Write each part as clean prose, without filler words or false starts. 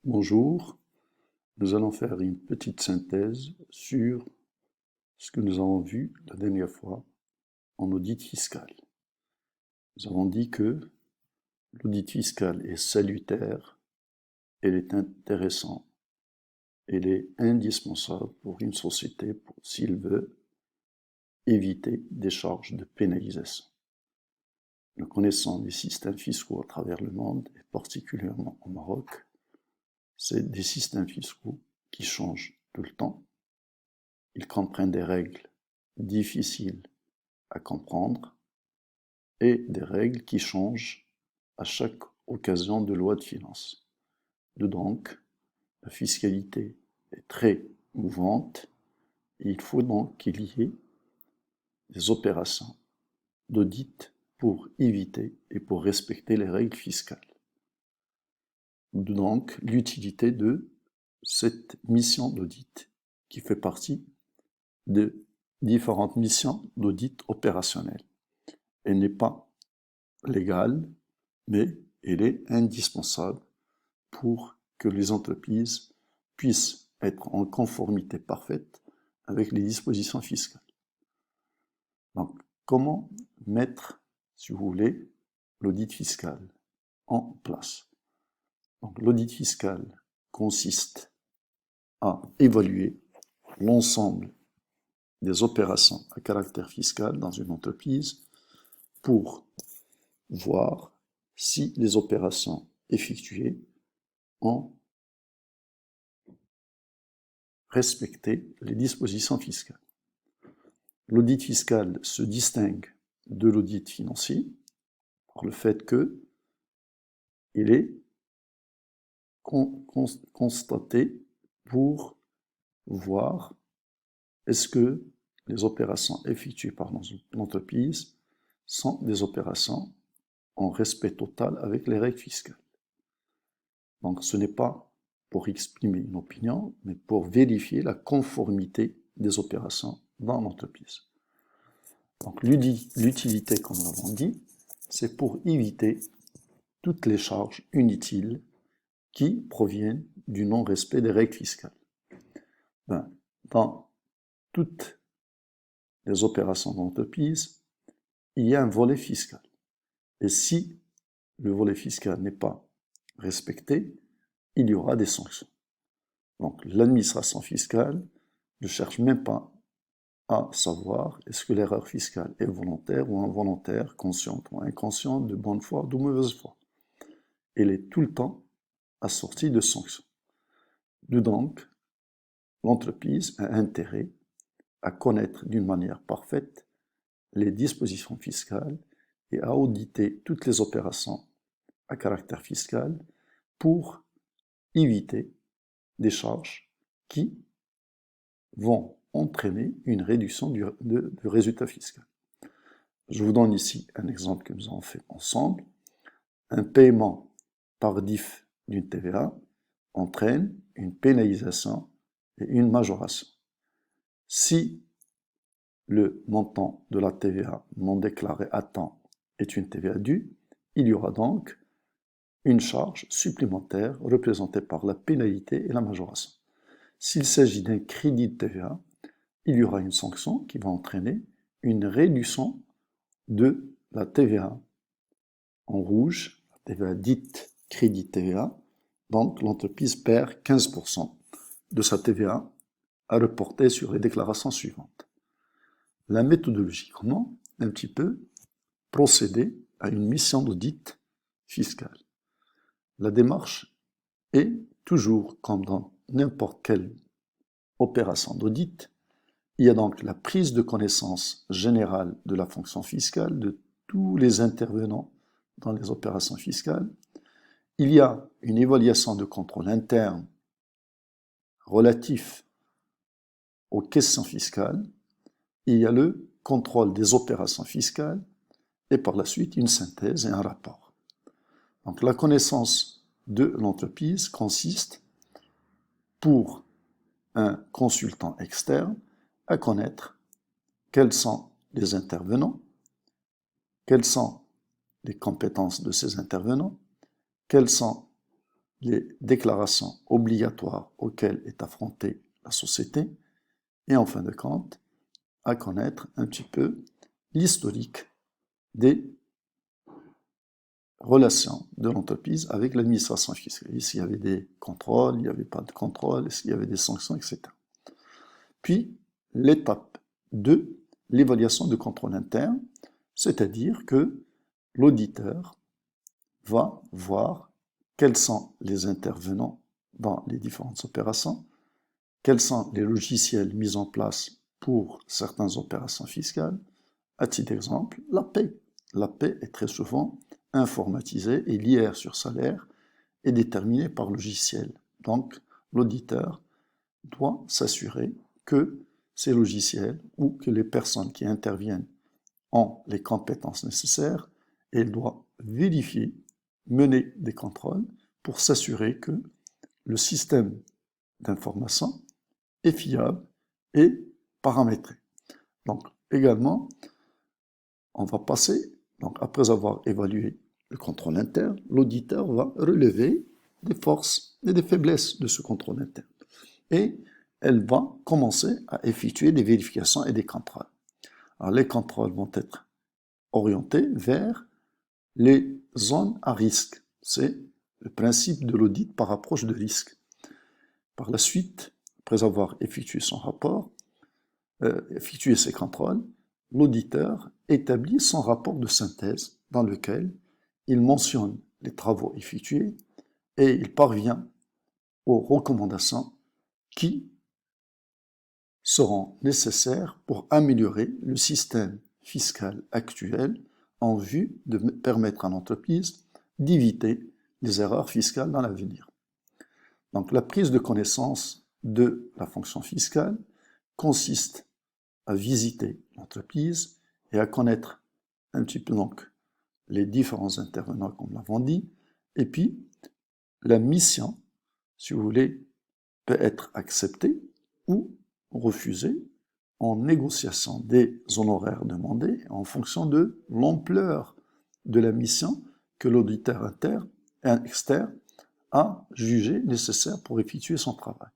Bonjour, nous allons faire une petite synthèse sur ce que nous avons vu la dernière fois en audit fiscal. Nous avons dit que l'audit fiscal est salutaire, elle est intéressant, elle est indispensable pour une société s'il veut éviter des charges de pénalisation. Nous connaissons des systèmes fiscaux à travers le monde, et particulièrement au Maroc. C'est des systèmes fiscaux qui changent tout le temps. Ils comprennent des règles difficiles à comprendre et des règles qui changent à chaque occasion de loi de finances. Donc, la fiscalité est très mouvante et il faut donc qu'il y ait des opérations d'audit pour éviter et pour respecter les règles fiscales. Donc, l'utilité de cette mission d'audit qui fait partie de différentes missions d'audit opérationnel. Elle n'est pas légale, mais elle est indispensable pour que les entreprises puissent être en conformité parfaite avec les dispositions fiscales. Donc, comment mettre, si vous voulez, l'audit fiscal en place? Donc, l'audit fiscal consiste à évaluer l'ensemble des opérations à caractère fiscal dans une entreprise pour voir si les opérations effectuées ont respecté les dispositions fiscales. L'audit fiscal se distingue de l'audit financier par le fait qu'il est constaté pour voir est-ce que les opérations effectuées par l'entreprise sont des opérations en respect total avec les règles fiscales. Donc ce n'est pas pour exprimer une opinion, mais pour vérifier la conformité des opérations dans l'entreprise. Donc l'utilité, comme nous l'avons dit, c'est pour éviter toutes les charges inutiles qui proviennent du non-respect des règles fiscales. Dans toutes les opérations d'entreprise, il y a un volet fiscal. Et si le volet fiscal n'est pas respecté, il y aura des sanctions. Donc l'administration fiscale ne cherche même pas à savoir est-ce que l'erreur fiscale est volontaire ou involontaire, consciente ou inconsciente, de bonne foi ou de mauvaise foi. Elle est tout le temps assortie de sanctions. Donc, l'entreprise a intérêt à connaître d'une manière parfaite les dispositions fiscales et à auditer toutes les opérations à caractère fiscal pour éviter des charges qui vont entraîner une réduction du résultat fiscal. Je vous donne ici un exemple que nous avons fait ensemble. Un paiement tardif d'une TVA entraîne une pénalisation et une majoration. Si le montant de la TVA non déclarée à temps est une TVA due, il y aura donc une charge supplémentaire représentée par la pénalité et la majoration. S'il s'agit d'un crédit de TVA, il y aura une sanction qui va entraîner une réduction de la TVA en rouge, la TVA dite crédit TVA, donc l'entreprise perd 15% de sa TVA à reporter sur les déclarations suivantes. La méthodologie, comment un petit peu procéder à une mission d'audit fiscal. La démarche est toujours comme dans n'importe quelle opération d'audit. Il y a donc la prise de connaissance générale de la fonction fiscale de tous les intervenants dans les opérations fiscales. Il y a une évaluation de contrôle interne relatif aux questions fiscales. Il y a le contrôle des opérations fiscales et par la suite une synthèse et un rapport. Donc la connaissance de l'entreprise consiste pour un consultant externe à connaître quels sont les intervenants, quelles sont les compétences de ces intervenants, quelles sont les déclarations obligatoires auxquelles est affrontée la société et en fin de compte, à connaître un petit peu l'historique des relations de l'entreprise avec l'administration fiscale. S'il y avait des contrôles, il n'y avait pas de contrôle, s'il y avait des sanctions, etc. Puis, l'étape 2, l'évaluation de contrôle interne, c'est-à-dire que l'auditeur va voir quels sont les intervenants dans les différentes opérations, quels sont les logiciels mis en place pour certaines opérations fiscales. À titre d'exemple, la paie. La paie est très souvent informatisée et l'IR sur salaire est déterminé par logiciel. Donc, l'auditeur doit s'assurer que ces logiciels ou que les personnes qui interviennent ont les compétences nécessaires et il doit vérifier, mener des contrôles pour s'assurer que le système d'information est fiable et paramétré. Donc, également, on va passer, donc après avoir évalué le contrôle interne, l'auditeur va relever des forces et des faiblesses de ce contrôle interne. Et elle va commencer à effectuer des vérifications et des contrôles. Alors, les contrôles vont être orientés vers les zones à risque. C'est le principe de l'audit par approche de risque. Par la suite, après avoir effectué son rapport, effectué ses contrôles, l'auditeur établit son rapport de synthèse dans lequel il mentionne les travaux effectués et il parvient aux recommandations qui seront nécessaires pour améliorer le système fiscal actuel en vue de permettre à l'entreprise d'éviter les erreurs fiscales dans l'avenir. Donc la prise de connaissance de la fonction fiscale consiste à visiter l'entreprise et à connaître un petit peu donc les différents intervenants, comme nous l'avons dit, et puis la mission, si vous voulez, peut être acceptée ou refusée en négociation des honoraires demandés en fonction de l'ampleur de la mission que l'auditeur externe a jugé nécessaire pour effectuer son travail.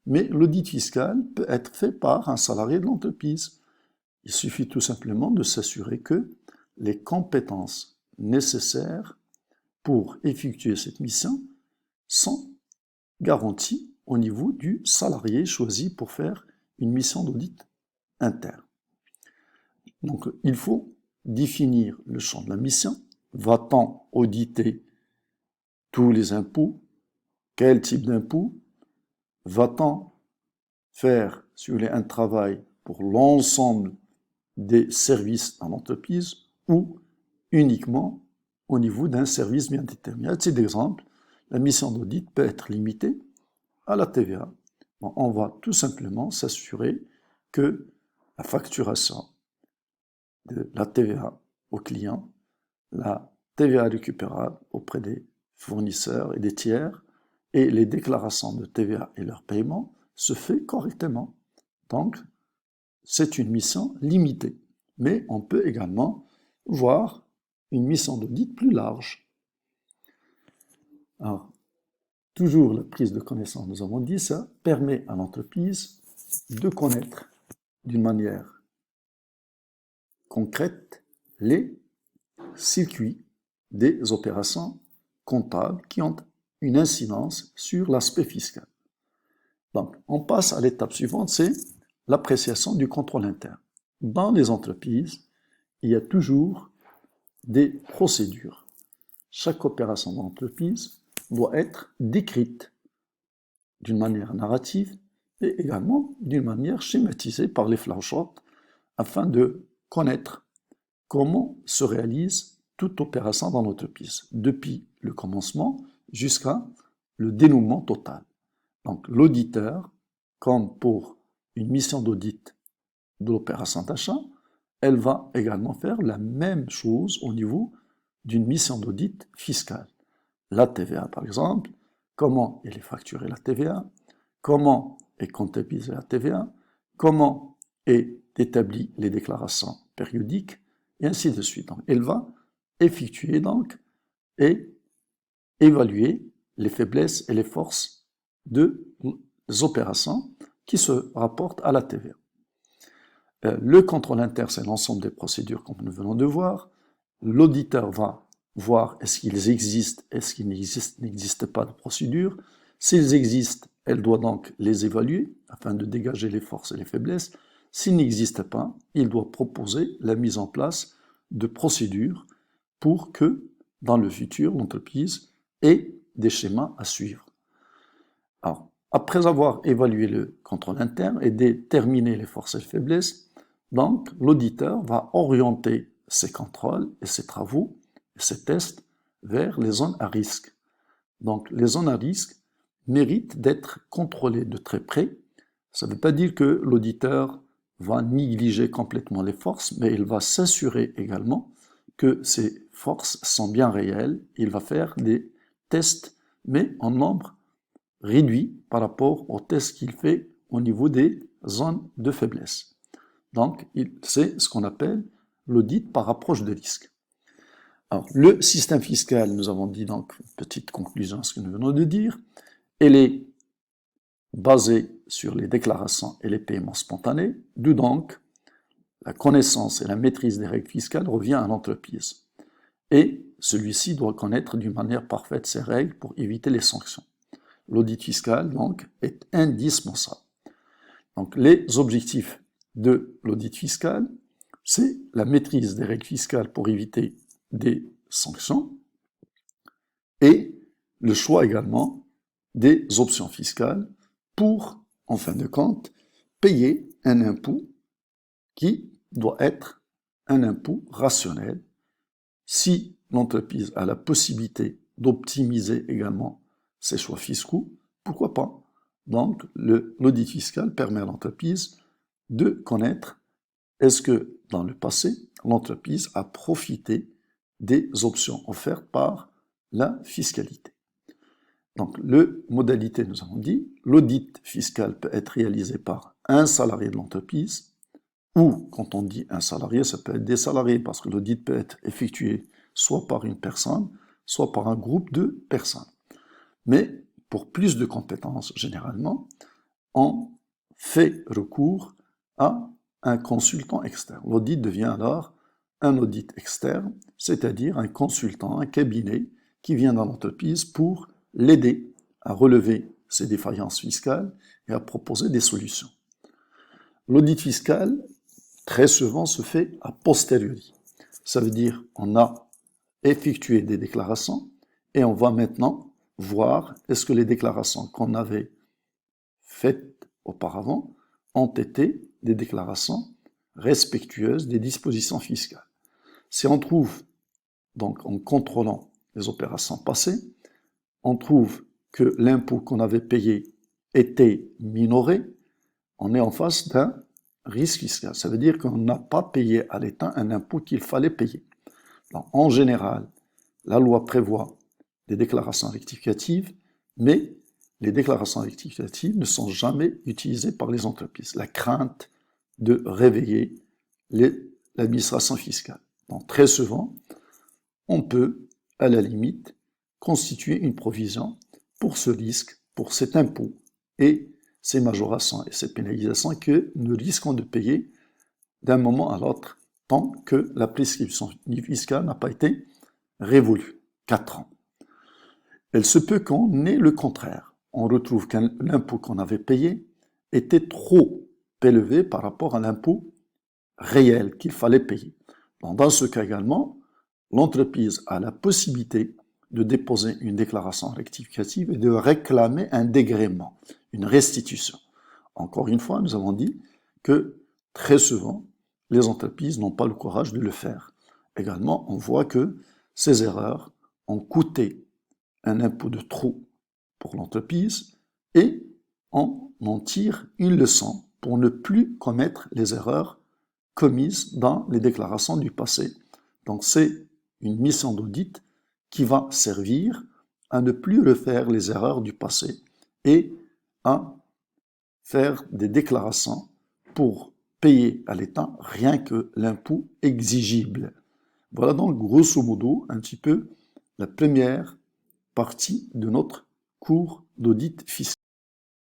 Mais l'audit fiscal peut être fait par un salarié de l'entreprise. Il suffit tout simplement de s'assurer que les compétences nécessaires pour effectuer cette mission sont garanties au niveau du salarié choisi pour faire une mission d'audit interne. Donc, il faut définir le champ de la mission. Va-t-on auditer tous les impôts? Quel type d'impôts? Va-t-on faire, si vous voulez, un travail pour l'ensemble des services dans l'entreprise ou uniquement au niveau d'un service bien déterminé? À titre d'exemple, la mission d'audit peut être limitée à la TVA. Bon, on va tout simplement s'assurer que la facturation de la TVA aux clients, la TVA récupérable auprès des fournisseurs et des tiers, et les déclarations de TVA et leur paiement se fait correctement. Donc, c'est une mission limitée. Mais on peut également voir une mission d'audit plus large. Alors, toujours la prise de connaissance, nous avons dit, ça permet à l'entreprise de connaître d'une manière concrète les circuits des opérations comptables qui ont une incidence sur l'aspect fiscal. Donc, on passe à l'étape suivante, c'est l'appréciation du contrôle interne. Dans les entreprises, il y a toujours des procédures. Chaque opération d'entreprise doit être décrite d'une manière narrative et également d'une manière schématisée par les flowcharts afin de connaître comment se réalise toute opération dans l'entreprise, depuis le commencement jusqu'à le dénouement total. Donc l'auditeur, comme pour une mission d'audit de l'opération d'achat, elle va également faire la même chose au niveau d'une mission d'audit fiscale. La TVA, par exemple, comment elle est facturée la TVA, comment est comptabilisée la TVA, comment est établies les déclarations périodiques, et ainsi de suite. Donc, elle va effectuer donc et évaluer les faiblesses et les forces des opérations qui se rapportent à la TVA. Le contrôle interne, c'est l'ensemble des procédures comme nous venons de voir. L'auditeur va voir est-ce qu'ils existent, est-ce qu'il n'existe pas de procédure. S'ils existent, elle doit donc les évaluer afin de dégager les forces et les faiblesses. S'ils n'existent pas, il doit proposer la mise en place de procédures pour que, dans le futur, l'entreprise ait des schémas à suivre. Alors, après avoir évalué le contrôle interne et déterminé les forces et les faiblesses, donc l'auditeur va orienter ses contrôles et ses travaux et ses tests vers les zones à risque. Donc les zones à risque méritent d'être contrôlées de très près. Ça ne veut pas dire que l'auditeur va négliger complètement les forces, mais il va s'assurer également que ces forces sont bien réelles. Il va faire des tests, mais en nombre réduit par rapport aux tests qu'il fait au niveau des zones de faiblesse. Donc, c'est ce qu'on appelle l'audit par approche de risque. Alors, le système fiscal, nous avons dit donc, petite conclusion à ce que nous venons de dire, elle est basée sur les déclarations et les paiements spontanés, d'où donc la connaissance et la maîtrise des règles fiscales revient à l'entreprise. Et celui-ci doit connaître d'une manière parfaite ces règles pour éviter les sanctions. L'audit fiscal, donc, est indispensable. Donc, les objectifs de l'audit fiscal, c'est la maîtrise des règles fiscales pour éviter des sanctions et le choix également des options fiscales pour, en fin de compte, payer un impôt qui doit être un impôt rationnel. Si l'entreprise a la possibilité d'optimiser également ses choix fiscaux, pourquoi pas? Donc, l'audit fiscal permet à l'entreprise de connaître est-ce que, dans le passé, l'entreprise a profité des options offertes par la fiscalité. Donc, modalité, nous avons dit, l'audit fiscal peut être réalisé par un salarié de l'entreprise, ou, quand on dit un salarié, ça peut être des salariés, parce que l'audit peut être effectué soit par une personne, soit par un groupe de personnes. Mais, pour plus de compétences, généralement, on fait recours à un consultant externe. L'audit devient alors un audit externe, c'est-à-dire un consultant, un cabinet qui vient dans l'entreprise pour l'aider à relever ses défaillances fiscales et à proposer des solutions. L'audit fiscal, très souvent, se fait a posteriori. Ça veut dire qu'on a effectué des déclarations et on va maintenant voir est-ce que les déclarations qu'on avait faites auparavant ont été des déclarations respectueuses des dispositions fiscales. Si on trouve, donc en contrôlant les opérations passées, on trouve que l'impôt qu'on avait payé était minoré, on est en face d'un risque fiscal. Ça veut dire qu'on n'a pas payé à l'État un impôt qu'il fallait payer. Donc, en général, la loi prévoit des déclarations rectificatives, mais les déclarations rectificatives ne sont jamais utilisées par les entreprises. La crainte de réveiller l'administration fiscale. Donc, très souvent, on peut, à la limite, constituer une provision pour ce risque, pour cet impôt et ces majorations et ces pénalisations que nous risquons de payer d'un moment à l'autre tant que la prescription fiscale n'a pas été révolue. 4 ans. Elle se peut qu'on ait le contraire. On retrouve que l'impôt qu'on avait payé était trop élevé par rapport à l'impôt réel qu'il fallait payer. Dans ce cas également, l'entreprise a la possibilité de déposer une déclaration rectificative et de réclamer un dégrément, une restitution. Encore une fois, nous avons dit que très souvent, les entreprises n'ont pas le courage de le faire. Également, on voit que ces erreurs ont coûté un impôt de trop pour l'entreprise et on en tire une leçon pour ne plus commettre les erreurs commises dans les déclarations du passé. Donc c'est une mission d'audit qui va servir à ne plus refaire les erreurs du passé et à faire des déclarations pour payer à l'État rien que l'impôt exigible. Voilà donc grosso modo un petit peu la première partie de notre cours d'audit fiscal.